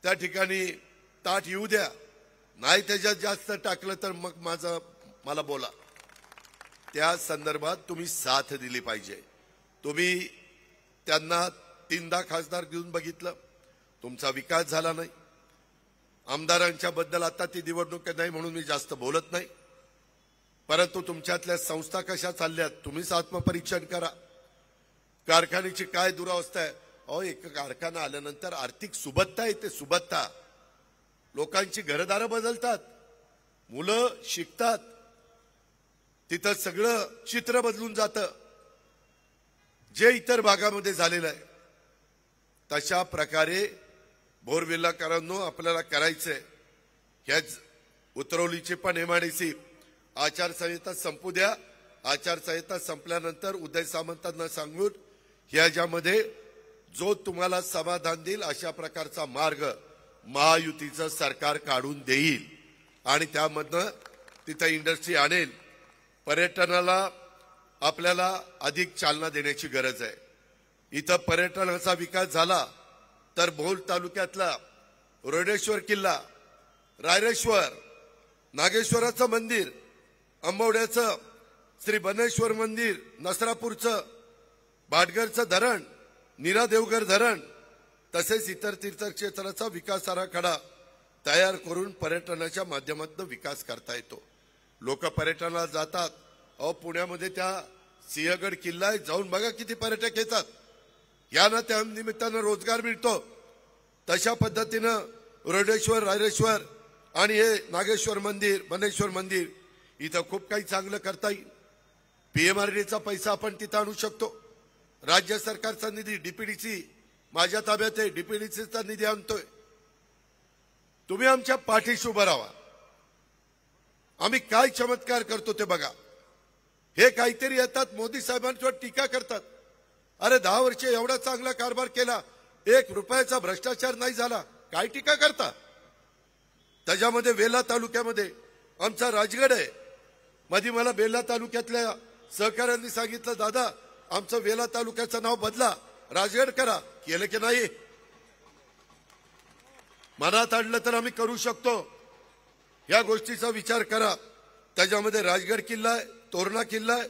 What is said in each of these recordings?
त्या ठिकाणी ताट येऊ द्या, नाही त्याच्यात जास्त टाकलं तर मग मला बोला. त्या संदर्भात तुम्ही साथ दिली पाहिजे. तुम्ही त्यांना 3दा खासदार घेऊन बघितलं, तुमचा विकास झाला नाही. आमदारांच्या बद्दल आता ती निवडणूक नाही म्हणून मी जास्त बोलत नाही, परंतु तुमच्यातल्या संस्था कशा चालल्यात तुम्हीच आत्मपरीक्षण करा. कारखान्याची काय दुरावस्था आहे. अहो, एक कारखाना आल्यानंतर आर्थिक सुबत्ता येते. सुबत्ता, लोकांची घरदारं बदलतात, मुलं शिकतात, तिथं सगळं चित्र बदलून जातं. जे इतर भागामध्ये झालेलं आहे तशा प्रकारे बोरविल्लाकरांनो आपल्याला करायचंय. ह्याच उतरवलीची पण एमआयडीसी आचारसंहिता संपू द्या. आचारसंहिता संपल्यानंतर उदय सामंतांना सांगून ह्याच्यामध्ये जो तुम्हाला समाधान देईल अशा प्रकारचा मार्ग महायुतीचं सरकार काढून देईल आणि त्यामधनं तिथं इंडस्ट्री आणेल. पर्यटनाला आपल्याला अधिक चालना देण्याची गरज आहे. इथं पर्यटनाचा विकास झाला तर भोर तालुक्यातला रोडेश्वर किल्ला, रायरेश्वर, नागेश्वराचं मंदिर, अंबवड्याचं श्री बनेश्वर मंदिर, नसरापूरचं भाटघरचं धरण, नीरा देवघर धरण, तसेच इतर तीर्थक्षेत्राचा विकास आराखडा तयार करून पर्यटनाच्या माध्यमातून विकास करता येतो. लोक पर्यटनाला जातात. अहो, पुण्यामध्ये त्या सिंहगड किल्ला आहे, जाऊन बघा किती पर्यटक येतात. यानं त्या निमित्तानं रोजगार मिळतो. तशा पद्धतीनं रोडेश्वर, रायरेश्वर आणि हे नागेश्वर मंदिर, बनेश्वर मंदिर इथं खूप काही चांगलं करता येईल. पीएमआरडीचा पैसा आपण तिथं आणू शकतो. राज्य सरकारचा निधी, डीपीडीसी माझ्या ताब्यात आहे, डीपीडीसीचा निधी आणतोय. तुम्ही आमच्या पाठीशी उभं राहा. आम्ही काय चमत्कार करतो ते बघा. हे काहीतरी येतात मोदी साहेबांवर टीका करतात. अरे 10 वर्ष एवढा चांगला कारभार केला, 1 रुपयाचा भ्रष्टाचार नाही झाला, काय टीका करता. त्याच्यामध्ये वेल्हा तालुक्यामध्ये आमचा राजगड आहे. मध्ये मला वेल्हा तालुक्यातल्या सहकाऱ्यांनी सांगितलं, दादा आमचं वेल्हा तालुक्याचं नाव बदला, राजगड करा. केलं की नाही? मनात आणलं तर आम्ही करू शकतो. या गोष्टीचा विचार करा. त्याच्यामध्ये राजगड किल्ला आहे, तोरणा किल्ला आहे,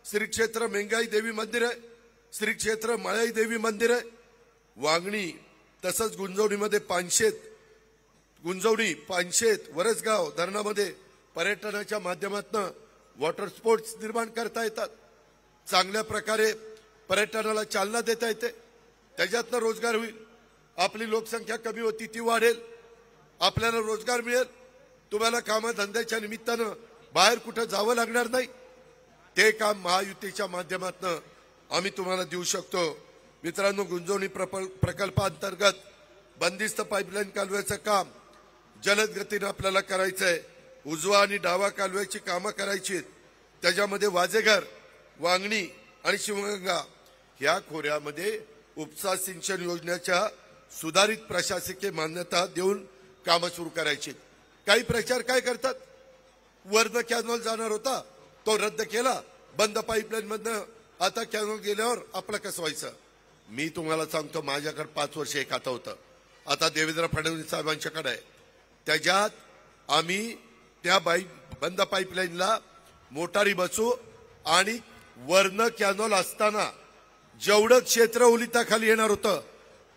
श्री क्षेत्र मेंगाई देवी मंदिर आहे, श्री क्षेत्र माळाई देवी मंदिर आहे, वांगणी, तसंच गुंजवणीमध्ये पानशेत, वरसगाव धरणामध्ये पर्यटनाच्या माध्यमातून वॉटर स्पोर्ट्स निर्माण करता येतात. चांगल्या प्रकारे पर्यटनाला चालना देता येते. त्याच्यातनं रोजगार होईल. आपली लोकसंख्या कमी होती ती वाढेल, आपल्याला रोजगार मिळेल. तुम्हाला कामधंद्याच्या निमित्तानं बाहेर कुठं जावं लागणार नाही. ते काम महायुतीच्या माध्यमातून आम्ही तुम्हाला देऊ शकतो. मित्रांनो, गुंजवणी प्रकल्पांतर्गत बंदिस्त पाईपलाईन कालव्याचं काम जलद गतीनं आपल्याला करायचंय. उजवा आणि डावा कालव्याची कामं करायची. त्याच्यामध्ये वाजेघर, वांगणी आणि शिवगंगा ह्या खोऱ्यामध्ये उपसा सिंचन योजनेच्या सुधारित प्रशासकीय मान्यता देऊन कामं सुरू करायची. काही प्रचार काय करतात, वरनं कॅनॉल जाणार होता तो रद्द केला, बंद पाईपलाईन मधनं आता कॅनॉल गेल्यावर आपलं कसं व्हायचं. मी तुम्हाला सांगतो, माझ्याकडे 5 वर्ष एक खातं होतं, आता देवेंद्र फडणवीस साहेबांच्याकडे आहे. त्याच्यात आम्ही त्या बंद पाईपलाईनला मोटारी बसू आणि वरनं कॅनॉल असताना जेवढं क्षेत्र ओलिताखाली येणार होतं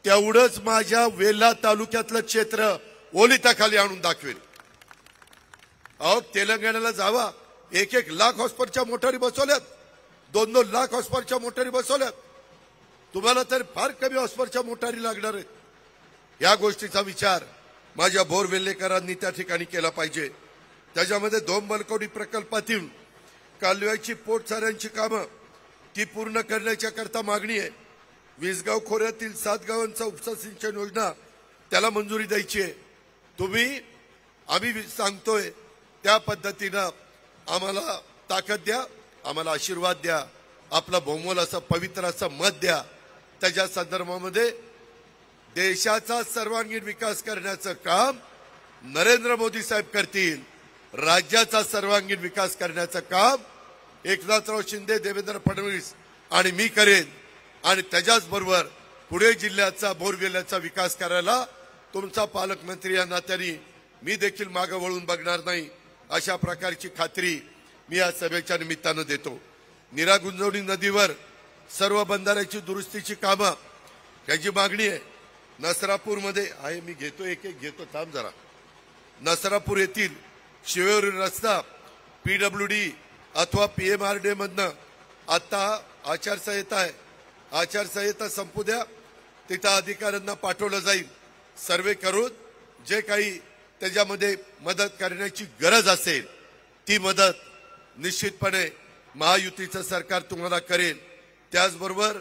तेवढंच माझ्या वेल्हा तालुक्यातलं क्षेत्र ओलिताखाली आणून दाखवेल. अहो, तेलंगणाला जावा, 1-1 लाख हॉर्सपावरच्या मोटारी बसवल्यात, 2-2 लाख हॉर्सपावरच्या मोटारी बसवल्यात. तुम्हाला तर फार कमी हॉर्सपावरच्या मोटारी लागणार आहेत. या गोष्टीचा विचार माझ्या बोरवेल्लेकरांनी त्या ठिकाणी केला पाहिजे. त्याच्यामध्ये धोमबलकवडी प्रकल्पातील कालव्याची पोटसाऱ्यांची कामं ती पूर्ण करण्याच्या करता मागणी आहे. विसगाव खोऱ्यातील 7 गावांचा उपसा सिंचन योजना त्याला मंजुरी द्यायची आहे. आम्ही सांगतोय त्या पद्धतीनं आम्हाला ताकद द्या, आम्हाला आशीर्वाद द्या, आपलं बहुमोल असं पवित्र असं मत द्या. त्याच्या संदर्भामध्ये देशाचा सर्वांगीण विकास करण्याचं काम नरेंद्र मोदी साहेब करतील. राज्याचा सर्वांगीण विकास करण्याचं काम एकनाथराव शिंदे, देवेंद्र फडणवीस आणि मी करेन. आणि त्याच्याच बरोबर पुणे जिल्ह्याचा बोरवेल्ल्याचा विकास करायला तुमचा पालकमंत्री या नात्याने मी देखील मागे वळून बघणार नाही अशा प्रकारची खात्री मी या सभेच्या निमित्तानं देतो। निरागुंजवणी नदीवर सर्व बंधाऱ्याची दुरुस्तीची कामं याची मागणी आहे। नसरापूरमध्ये आहे, मी घेतो एक एक घेतो, थांब जरा। नसरापूर येथील शिवेरी रस्ता पीडब्ल्यूडी अथवा पीएमआरडी मधनं आता आचारसंहिता आहे, आचारसंहिता संपू द्या, तिथं अधिकाऱ्यांना पाठवलं जाईल। सर्वे करून जे काही त्याच्यामध्ये मदत करण्याची गरज असेल ती मदत निश्चितपणे महायुतीचं सरकार तुम्हाला करेल। त्याचबरोबर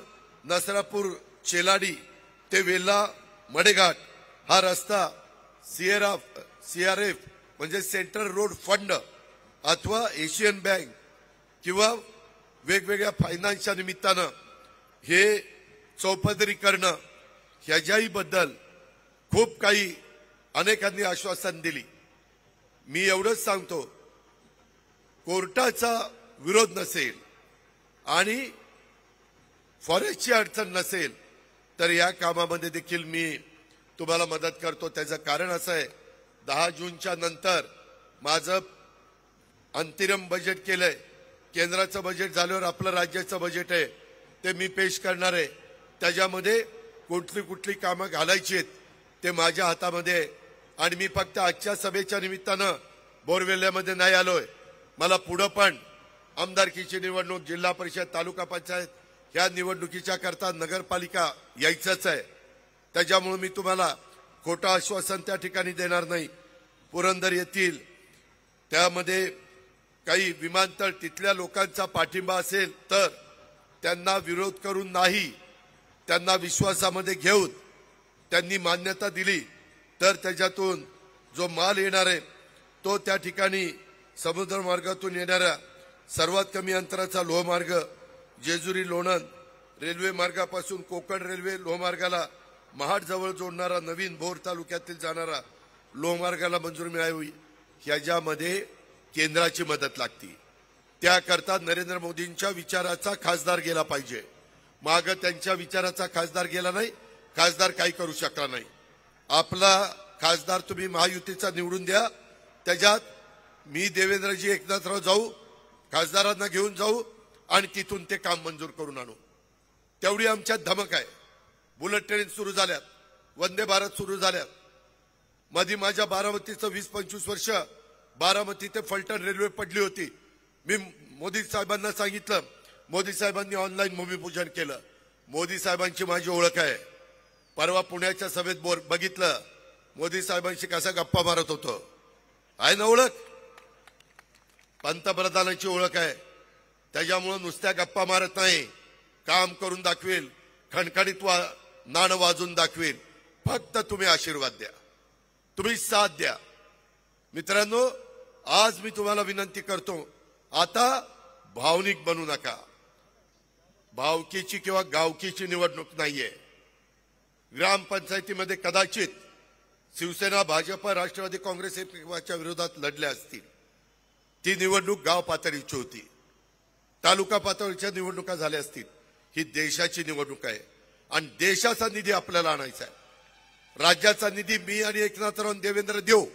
नसरापूर चेलाडी ते वेल्हा मडेघाट हा रस्ता सीआरएफ म्हणजे सेंट्रल रोड फंड अथवा एशियन बँक किंवा वेगवेगळ्या फायनान्सच्या निमित्तानं हे चौपदरी करणं ह्याच्याही बद्दल खूप काही अनेकांनी आश्वासन दिली। मी एवढंच सांगतो, कोर्टाचा विरोध नसेल आणि फॉरेस्टची अडचण नसेल तर या कामामध्ये देखील मी तुम्हाला मदत करतो। त्याचं कारण असं आहे, 10 जूनच्या नंतर माझं अंतरिम बजेट केलंय, केंद्राचं बजेट झाल्यावर आपलं राज्याचं बजेट आहे ते मी पेश करणार आहे। त्याच्यामध्ये कुठली कुठली कामं घालायची आहेत ते माझ्या हातामध्ये आहे आणि मी फक्त आजच्या सभेच्या निमित्तानं बोरवेल्ल्यामध्ये नाही आलोय, मला पुढे पण आमदारकीची निवडणूक, जिल्हा परिषद, तालुका पंचायत या निवडणुकीच्या करता नगरपालिका यायचंच आहे। त्याच्यामुळे मी तुम्हाला खोटं आश्वासन त्या ठिकाणी देणार नाही। पुरंदर येथील त्यामध्ये काही विमानतळ तिथल्या लोकांचा पाठिंबा असेल तर त्यांना विरोध करून नाही, त्यांना विश्वासामध्ये घेऊन त्यांनी मान्यता दिली तर त्याच्यातून जो माल येणार आहे तो त्या ठिकाणी समुद्र मार्गातून येणारा सर्वात कमी अंतराचा लोहमार्ग जेजुरी लोणंद रेल्वे मार्गापासून कोकण रेल्वे लोहमार्गाला महाड जवळ जोडणारा नवीन भोर तालुक्यातील जाणारा लोहमार्गाला मंजुरी मिळावी। ह्याच्यामध्ये केंद्राची मदत लागते, त्याकरता नरेंद्र मोदींच्या विचाराचा खासदार गेला पाहिजे। माग त्यांच्या विचाराचा खासदार गेला नाही, खासदार काही करू शकला नाही। आपला खासदार तुम्ही महायुतीचा निवडून द्या, त्याच्यात मी देवेंद्रजी एकनाथराव जाऊ, खासदारांना घेऊन जाऊ आणि तिथून ते काम मंजूर करून आणू, तेवढी आमच्यात धमक आहे। बुलेट ट्रेन सुरू झाल्यात, वंदे भारत सुरू झाल्यात, मध्ये माझ्या बारामतीचं 20-25 वर्ष बारामती ते फलटण रेल्वे पडली होती। मी मोदी साहेबांना सांगितलं, मोदी साहेबांनी ऑनलाईन भूमिपूजन केलं। मोदी साहेबांची माझी ओळख आहे, परवा पुण्याच्या सभेत बघितलं मोदी साहेबांशी कसा गप्पा मारत होतो, आहे ना ओळख, पंतप्रधानांची ओळख आहे। त्याच्यामुळे नुसत्या गप्पा मारत नाही, काम करून दाखवेल, खणखणीत नाणं वाजून दाखवेल। फक्त तुम्ही आशीर्वाद द्या, तुम्ही साथ द्या। मित्रांनो, आज मी तुम्हाला विनंती करतो, आता भावनिक बनू नका। भावकीची किंवा गावकीची निवडणूक नाहीये। ग्रामपंचायतीमध्ये कदाचित शिवसेना, भाजप, राष्ट्रवादी काँग्रेस एकमेकांच्या विरोधात लढल्या असतील, ती निवडणूक गाव पातळीची होती, तालुका पातळीच्या निवडणुका झाल्या असतील। ही देशाची निवडणूक आहे आणि देशाचा निधी आपल्याला आणायचा आहे। राज्याचा निधी मी आणि एकनाथराव देवेंद्र देऊ,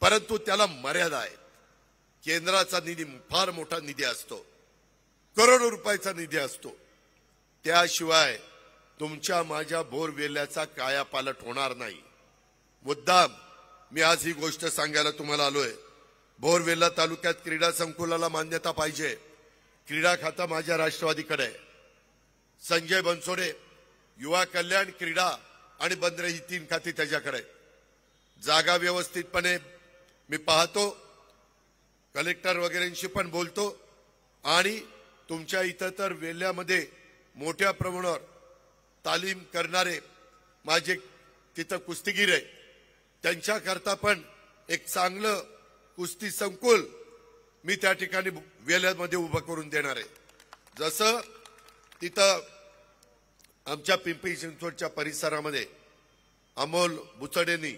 परंतु त्याला मर्यादा आहे। केंद्राचा निधी फार मोठा निधी असतो, करोडो रुपयाचा निधी असतो, त्याशिवाय तुमच्या माझ्या बोरवेल्याचा कायापालट होणार नाही। मुद्दाम मी आज ही गोष्ट सांगायला तुम्हाला आलोय। बोरवेल्ला तालुक्यात क्रीडा संकुलाला मान्यता पाहिजे, क्रीडा खाता माझ्या राष्ट्रवादीकडे आहे। संजय बनसोडे युवा कल्याण, क्रीडा आणि बंदरे ही 3 खाती त्याच्याकडे आहेत। जागा व्यवस्थितपणे मी पाहतो, कलेक्टर वगैरेंशी पण बोलतो आणि तुमच्या इथं तर वेल्ल्यामध्ये मोठ्या प्रमाणावर तालीम करणारे माझे तिथं कुस्तीगीर आहे, त्यांच्याकरता पण एक चांगलं कुस्ती संकुल मी त्या ठिकाणी वेल्ल्यामध्ये उभं करून देणार आहे। जसं तिथं आमच्या पिंपरी चिंचवडच्या परिसरामध्ये अमोल बुचडेंनी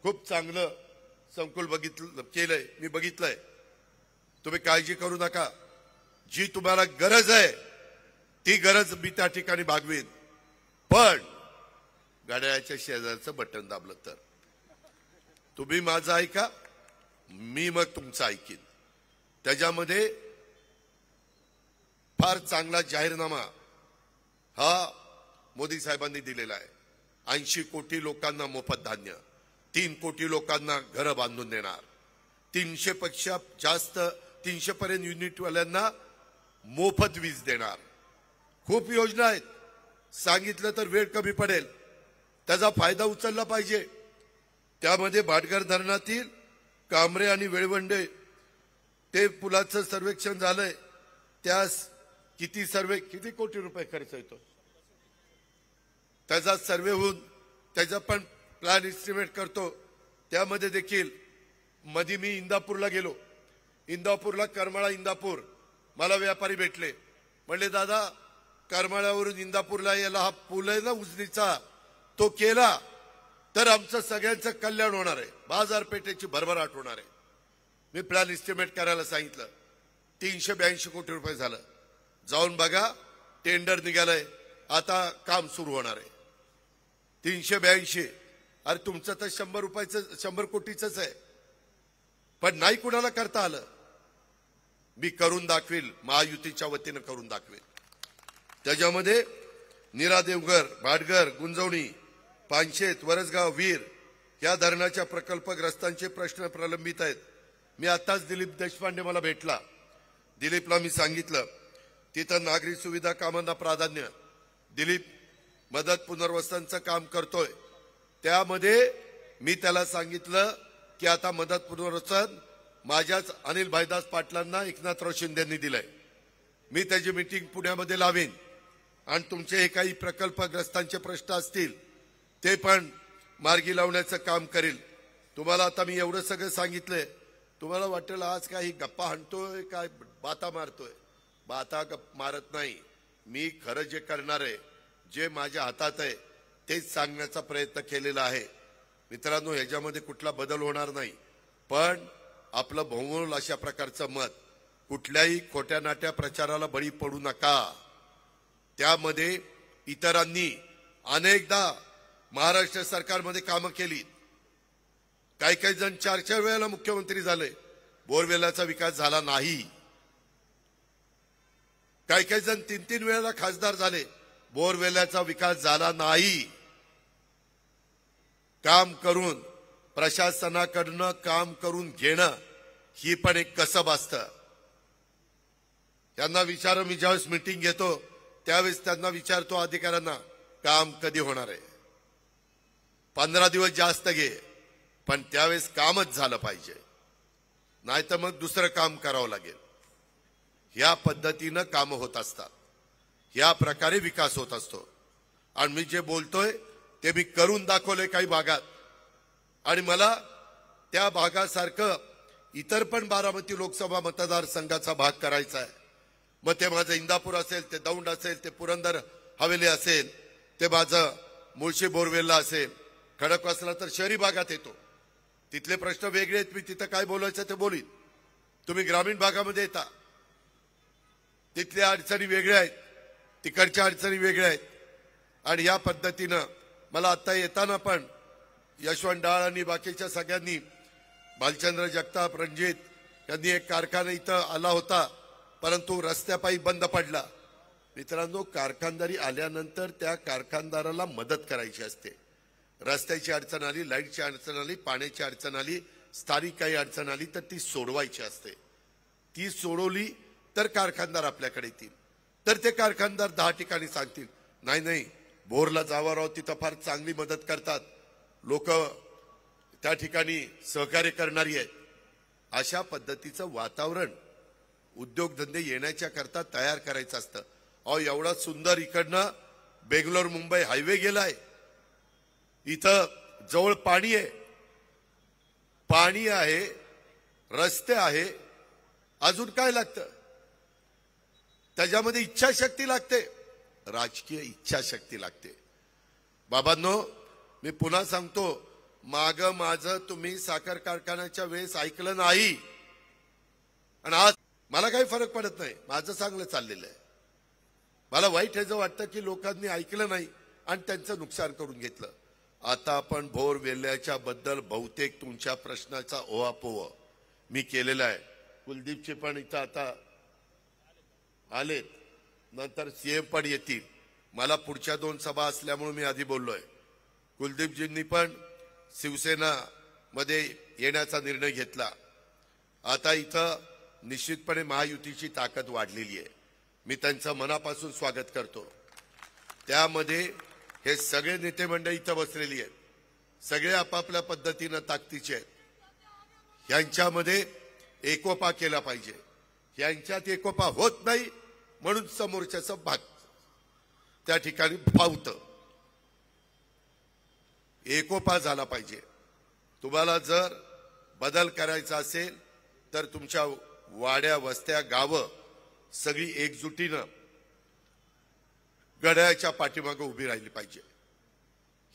खूप चांगलं संकुल केलंय, मी बघितलंय। तुम्ही काळजी करू नका, जी तुम्हाला गरज आहे ती गरज मी त्या ठिकाणी भागवीन। पण घड्याळाच्या शेजारचं बटन दाबलं तर. तुम्ही माझं ऐका, मी मग तुमचं ऐकीन. त्याच्यामध्ये फार चांगला जाहीरनामा हा मोदी साहेबांनी दिलेला आहे. 80 कोटी लोकांना मोफत धान्य, 3 कोटी लोकांना घरं बांधून देणार, 300 पेक्षा जास्त 300 पर्यंत युनिटवाल्यांना मोफत वीज देणार. खूप योजना आहेत. सांगितलं तर वेळ कमी पडेल, त्याचा फायदा उचलला पाहिजे. त्यामध्ये भाटघर धरणातील कांबरे आणि वेळवंडे ते पुलाचं सर्वेक्षण झालंय. त्यास किती कोटी रुपये खर्च येतो त्याचा सर्वे होऊन त्याचा पण प्लॅन एस्टिमेट करतो. त्यामध्ये देखील मध्ये मी इंदापूरला गेलो. इंदापूरला करमाळा इंदापूर मला व्यापारी भेटले. म्हणले दादा, करमाळ्यावरून इंदापूरला यायला हा पूल आहे ना उजनीचा, तो केला तर आमचं सगळ्यांचं कल्याण होणार आहे, बाजारपेठेची भरभराट होणार आहे. मी प्लॅन एस्टिमेट करायला सांगितलं. 382 कोटी रुपये झालं. जाऊन बघा, टेंडर निघालंय, आता काम सुरू होणार आहे. 382. अरे तुमचं तर 100 कोटीच आहे, पण नाही कुणाला करता आलं. मी करून दाखवेल, महायुतीच्या वतीनं करून दाखवेल. त्याच्यामध्ये नीरा देवघर, भाटघर, गुंजवणी, पानशेत, वरसगाव, वीर या धरणाच्या प्रकल्पग्रस्तांचे प्रश्न प्रलंबित आहेत. मी आताच दिलीप देशपांडे मला भेटला. दिलीपला मी सांगितलं तिथं नागरी सुविधा कामांना प्राधान्य. दिलीप मदत पुनर्वसनाचं काम करतोय. त्यामध्ये मी त्याला सांगितलं की आता मदत पुनर्वसन माझ्याच अनिल भाईदास पाटलांना एकनाथराव शिंदेंनी दिलंय. मी त्याची मीटिंग पुण्यामध्ये लावेन आणि तुमचे हे काही प्रकल्पग्रस्तांचे प्रश्न असतील ते पण मार्गी लावण्याचं काम करेल. तुम्हाला आता मी एवढं सगळं सांगितलंय. तुम्हाला वाटेल आज काही गप्पा हाणतोय, काय बाता मारतोय. बाता मारत नाही. मी खरं जे करणार आहे, जे माझ्या हातात आहे तेच सांगण्याचा प्रयत्न केलेला आहे. मित्रांनो, ह्याच्यामध्ये कुठला बदल होणार नाही. पण आपलं बहुमोल अशा प्रकारचं मत, कुठल्याही खोट्या नाट्या प्रचाराला बळी पडू नका. त्यामध्ये इतरांनी अनेकदा महाराष्ट्र सरकारमध्ये कामं केली. काही जण 4 वेळेला मुख्यमंत्री झाले, बोरवेलाचा विकास झाला नाही. काही जण 3 वेळेला खासदार झाले, बोरवेलाचा विकास झाला नाही. काम करून, प्रशासनाकडनं काम करून घेणं ही पण एक कसब असतं. त्यांना विचार, मी ज्यावेळेस मीटिंग घेतो त्यावेळेस त्यांना विचारतो अधिकाऱ्यांना, काम कधी होणार आहे. 15 दिवस जास्त घे, पण त्यावेळेस कामच झालं पाहिजे, नाही तर मग दुसरं काम करावं लागेल. या पद्धतीनं कामं होत असतात. या प्रकारे विकास होत असतो. आणि मी जे बोलतोय ते मी करून दाखवले काही भागात. आणि मला त्या भागासारखं इतर पण बारामती लोकसभा मतदारसंघाचा भाग करायचा आहे. मग ते माझं इंदापूर असेल, ते दौंड असेल, ते पुरंदर हवेली असेल, ते माझं मुळशी बोरवेलला असेल. खडकवासला तर शहरी भागात येतो, तिथले प्रश्न वेगळे आहेत. मी तिथं काय बोलायचं ते बोलीन. तुम्ही ग्रामीण भागामध्ये येता, तिथल्या अडचणी वेगळ्या आहेत, तिकडच्या अडचणी वेगळ्या आहेत. आणि या पद्धतीनं मला आता येताना पण यशवंत डाळ आणि बाकीच्या सगळ्यांनी, भालचंद्र जगताप, रणजित यांनी एक कारखाना इथं आला होता, परंतु रस्त्यापायी बंद पडला. मित्रांनो, कारखानदारी आल्यानंतर त्या कारखानदाराला मदत करायची असते. रस्त्याची अडचण आली, लाईटची अडचण आली, पाण्याची अडचण आली, स्थानिक काही अडचण आली तर ती सोडवायची असते. ती सोडवली तर कारखानदार आपल्याकडे येतील. तर ते कारखानदार 10 ठिकाणी सांगतील, नाही बोरला जावा राव, तिथं फार चांगली मदत करतात लोक, त्या ठिकाणी सहकार्य करणारी आहेत. अशा पद्धतीचं वातावरण उद्योगधंदे येण्याच्या करता तयार करायचं असतं. अहो, एवढा सुंदर इकडनं बेंगलोर मुंबई हायवे गेलाय. इथं जवळ पाणी आहे, रस्ते आहे, अजून काय लागतं? त्याच्यामध्ये इच्छाशक्ती लागते, राजकीय इच्छाशक्ती लागते. बाबांनो, मी पुन्हा सांगतो, माग माझं तुम्ही साखर कारखान्याच्या वेळेस ऐकलं नाही. आणि आज मला काही फरक पडत नाही, माझं चांगलं चाललेलं आहे. मला वाईट ह्याचं वाटतं की लोकांनी ऐकलं नाही आणि त्यांचं नुकसान करून घेतलं. आता आपण भोर वेल्ल्याच्या बद्दल बहुतेक तुमच्या प्रश्नाचा ओहापोह मी केलेला आहे. कुलदीपचे पण इथं आता आलेत, नंतर सीएम पण येतील. मला पुढच्या 2 सभा असल्यामुळे मी आधी बोललोय. कुलदीपजींनी पण शिवसेना मध्ये येण्याचा निर्णय घेतला. आता इथं निश्चितपणे महायुतीची ताकद वाढलेली आहे. मी त्यांचं मनापासून स्वागत करतो. त्यामध्ये हे सगळे नेते मंडळी इथं बसलेली आहेत. सगळे आपापल्या पद्धतीनं ताकदीचे आहेत. यांच्यामध्ये एकोपा केला पाहिजे. यांच्यात एकोपा होत नाही म्हणून समोरच्याचा भाग त्या ठिकाणी फावतं. एकोपा झाला पाहिजे. तुम्हाला जर बदल करायचा असेल तर तुमच्या वाड्या वस्त्या गावं सगळी एकजुटीनं घड्याळाच्या पाठीमागे उभी राहिली पाहिजे.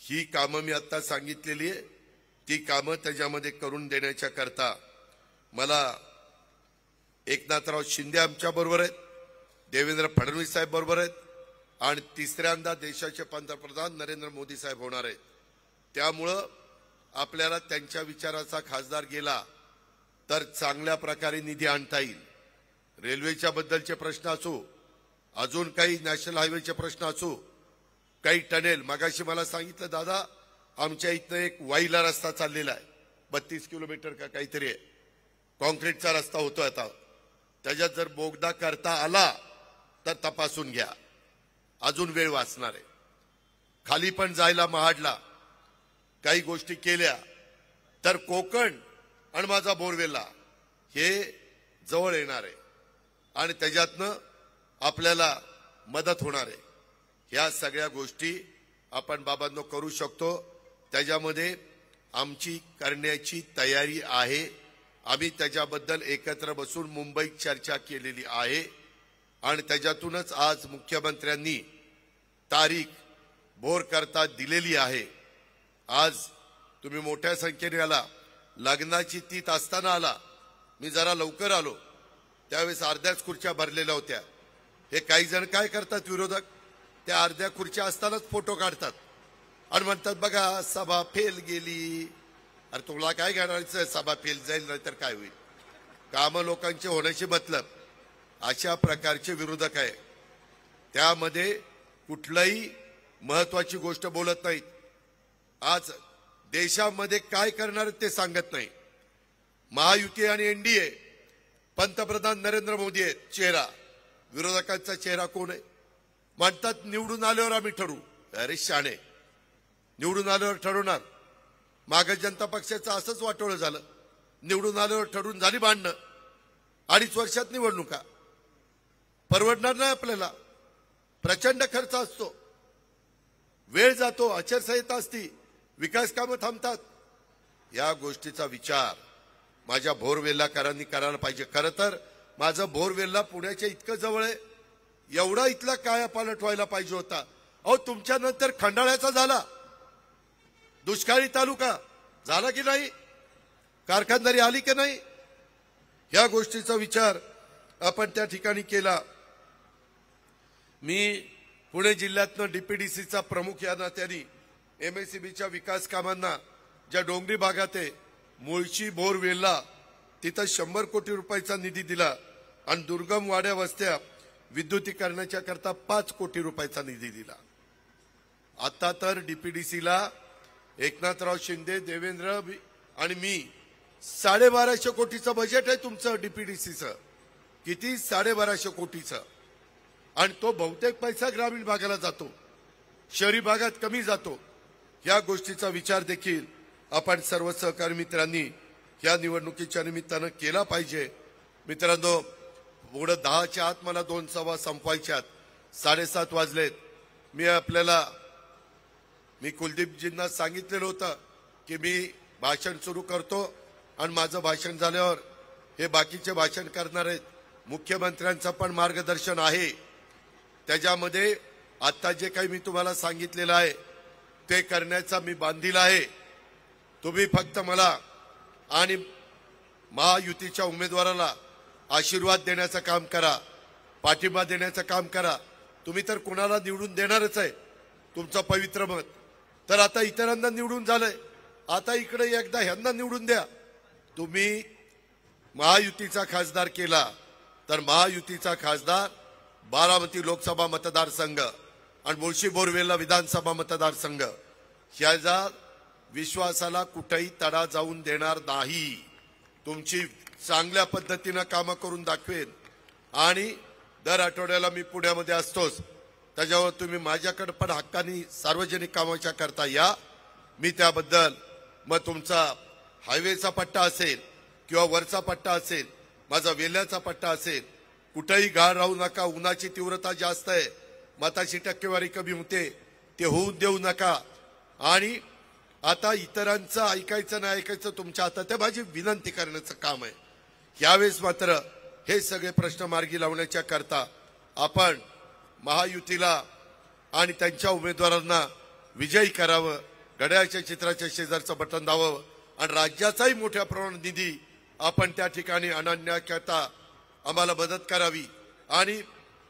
ही कामं मी आता सांगितलेली आहे. ती कामं त्याच्यामध्ये करून देण्याच्या करता मला एकनाथराव शिंदे आमच्या बरोबर आहेत, देवेंद्र फडणवीस साहेब बरोबर आहेत आणि तिसऱ्यांदा देशाचे पंतप्रधान नरेंद्र मोदी साहेब होणार आहेत. त्यामुळं आपल्याला त्यांच्या विचाराचा खासदार गेला तर चांगल्या प्रकारे निधी आणता येईल. रेल्वेच्या बद्दलचे प्रश्न असो, अजून काही नॅशनल हायवेचे प्रश्न असो, काही टनेल. मगाशी मला सांगितलं दादा आमच्या इथं एक वाईला रस्ता चाललेला आहे, 32 किलोमीटर का काहीतरी आहे, कॉन्क्रीटचा रस्ता होतोय. आता त्याच्यात जर बोगदा करता आला तर तपासून घ्या, अजून वेळ वाचणार आहे. खाली पण जायला महाडला काही गोष्टी केल्या तर कोकण आणि माझा बोरवेला हे जवळ येणार आहे आणि त्याच्यातनं आपल्याला मदत होणार आहे. ह्या सगळ्या गोष्टी आपण बाबांनो करू शकतो. त्याच्यामध्ये आमची करण्याची तयारी आहे. आम्ही त्याच्याबद्दल एकत्र बसून मुंबईत चर्चा केलेली आहे आणि त्याच्यातूनच आज मुख्यमंत्र्यांनी तारीख भोर करता दिलेली आहे. आज तुम्ही मोठ्या संख्येने आला. लग्नाची तीत असताना आला. मी जरा लवकर आलो, त्यावेळेस अर्ध्याच खुर्च्या भरलेल्या होत्या. हे काही जण काय करतात विरोधक, त्या अर्ध्या खुर्च्या असतानाच फोटो काढतात आणि म्हणतात बघा सभा फेल गेली. अरे तुला काय घडायचं, सभा फेल जाईल नाही तर काय होईल. कामं लोकांचे होण्याची मतलब. अशा प्रकारचे विरोधक आहे. त्यामध्ये कुठलाही महत्वाची गोष्ट बोलत नाहीत. आज देशामध्ये काय करणार ते सांगत नाही. महायुती आणि एनडीए, पंतप्रधान नरेंद्र मोदी आहेत चेहरा. विरोधकांचा चेहरा कोण आहे? म्हणतात निवडून आल्यावर आम्ही ठरवू. अरे शाणे, निवडून आल्यावर ठरवणार. मागे जनता पक्षाचं असंच वाटोळं झालं. निवडून आल्यावर ठरवून झाली भांडणं. 2.5 वर्षात निवडणुका परवडणार नाही आपल्याला. प्रचंड खर्च असतो, वेळ जातो, आचारसंहिता असती, विकास कामं थांबतात. या गोष्टीचा विचार माझ्या भोरवेल्लाकरांनी करायला पाहिजे. खरं तर माझं भोरवेल्ला पुण्याच्या इतकं जवळ आहे, एवढा इथला कायापालट व्हायला पाहिजे होता. अहो तुमच्या नंतर खंडाळ्याचा झाला, दुष्काळी तालुका झाला की नाही, कारखानदारी आली की नाही. या गोष्टीचा विचार आपण त्या ठिकाणी केला. मी पुणे जिल्ह्यातनं डीपीडीसीचा प्रमुख या नात्याने एमएससीबीच्या विकास कामांना ज्या डोंगरी भागात आहे, मुळशी भोर वेल्ला, तिथं 100 कोटी रुपयाचा निधी दिला आणि दुर्गम वाड्या वस्त्या विद्युतीकरणाच्या करता 5 कोटी रुपयाचा निधी दिला. आता तर डीपीडीसीला एकनाथराव शिंदे, देवेंद्र आणि मी 1250 कोटीचं बजेट आहे तुमचं डीपीडीसीचं. किती? 1250 कोटीचं. आणि तो बहुतेक पैसा ग्रामीण भागाला जातो, शहरी भागात कमी जातो. या गोष्टीचा विचार देखील आपण सर्व सहकारी मित्रांनी या निवडणुकीच्या निमित्तानं केला पाहिजे. मित्रांनो, पुढे 10च्या आत मला 2 सभा संपवायच्यात. 7:30 वाजलेत. मी कुलदीपजींना सांगितलेलं होतं की मी भाषण सुरू करतो आणि माझं भाषण झाल्यावर हे बाकीचे भाषण करणार आहेत. मुख्यमंत्र्यांचं पण मार्गदर्शन आहे. त्याच्यामध्ये आता जे काही मी तुम्हाला सांगितलेलं आहे ते करण्याचा मी बांधील आहे. तुम्ही फक्त मला आणि महायुतीच्या उमेदवाराला आशीर्वाद देण्याचं काम करा, पाठिंबा देण्याचं काम करा. तुम्ही तर कुणाला निवडून देणारच आहे, तुमचं पवित्र मत. तर आता इतरांना निवडून झालंय, आता इकडे एकदा ह्यांना निवडून द्या. तुम्ही महायुतीचा खासदार केला तर महायुतीचा खासदार बारामती लोकसभा मतदारसंघ आणि मुळशी बोरवेला विधानसभा मतदारसंघ ह्याचा विश्वासाला कुठेही तडा जाऊन देणार नाही. तुमची चांगल्या पद्धतीनं कामं करून दाखवेन आणि दर आठवड्याला मी पुण्यामध्ये असतोच, त्याच्यावर तुम्ही माझ्याकडे पण हक्कानी सार्वजनिक कामाच्या करता या. मी त्याबद्दल मग तुमचा हायवेचा पट्टा असेल किंवा वरचा पट्टा असेल, माझा वेल्याचा पट्टा असेल, कुठेही गाळ राहू नका. उन्हाची तीव्रता जास्त आहे, मताची टक्केवारी कमी होते, ते होऊ देऊ नका. आणि आता इतरांचं ऐकायचं नाही ऐकायचं तुमच्या हातात आहे, माझी विनंती करण्याचं काम आहे. यावेळेस मात्र हे सगळे प्रश्न मार्गी लावण्याच्या करता आपण महायुतीला आणि त्यांच्या उमेदवारांना विजयी करावं, घड्याळाच्या चित्राच्या शेजारचं बटन दाबावं आणि राज्याचाही मोठ्या प्रमाणात निधी आपण त्या ठिकाणी आणण्याकरता आम्हाला मदत करावी आणि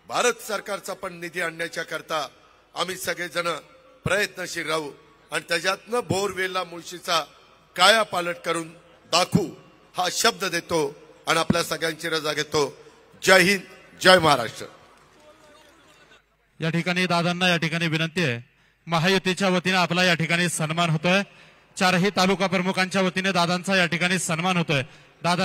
भारत सरकारचा पण निधी आणण्याच्या करता आम्ही सगळेजण प्रयत्नशील राहू आणि त्याच्यातनं बोरवेला मुळशीचा कायापालट करून दाखवू हा शब्द देतो आणि आपल्या सगळ्यांची रजा घेतो. जय हिंद, जय महाराष्ट्र. या ठिकाणी दादांना या ठिकाणी विनंती आहे, महायुतीच्या वतीने आपला या ठिकाणी सन्मान होतोय. चारही तालुका प्रमुखांच्या वतीने दादांचा या ठिकाणी सन्मान होतोय. दादा